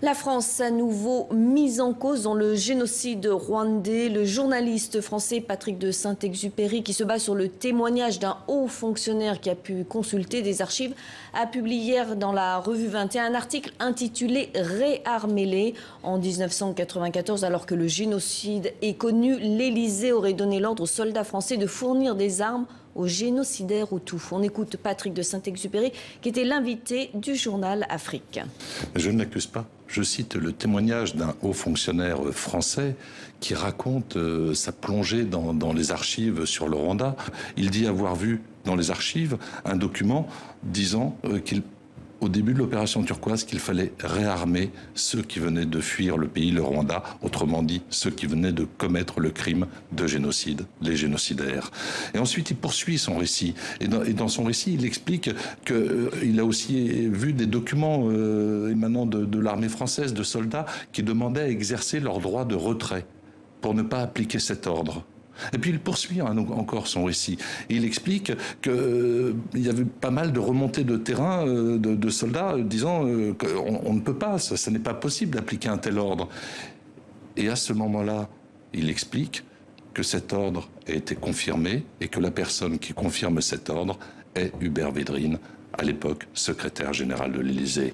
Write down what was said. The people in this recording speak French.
La France à nouveau mise en cause dans le génocide rwandais. Le journaliste français Patrick de Saint-Exupéry, qui se base sur le témoignage d'un haut fonctionnaire qui a pu consulter des archives, a publié hier dans la revue 21 un article intitulé « Réarmez-les ». En 1994, alors que le génocide est connu, l'Élysée aurait donné l'ordre aux soldats français de fournir des armes aux génocidaires hutus. On écoute Patrick de Saint-Exupéry, qui était l'invité du journal Afrique. Je ne l'accuse pas. Je cite le témoignage d'un haut fonctionnaire français qui raconte sa plongée dans les archives sur le Rwanda. Il dit avoir vu dans les archives un document disant au début de l'opération turquoise, qu'il fallait réarmer ceux qui venaient de fuir le pays, le Rwanda, autrement dit, ceux qui venaient de commettre le crime de génocide, les génocidaires. Et ensuite, il poursuit son récit. Et dans son récit, il explique qu'il a aussi vu des documents émanant de l'armée française, de soldats, qui demandaient à exercer leur droit de retrait pour ne pas appliquer cet ordre. Et puis il poursuit encore son récit. Et il explique qu'il y avait pas mal de remontées de terrain de soldats disant qu'on ne peut pas, ça n'est pas possible d'appliquer un tel ordre. Et à ce moment-là, il explique que cet ordre a été confirmé et que la personne qui confirme cet ordre est Hubert Védrine, à l'époque secrétaire général de l'Élysée.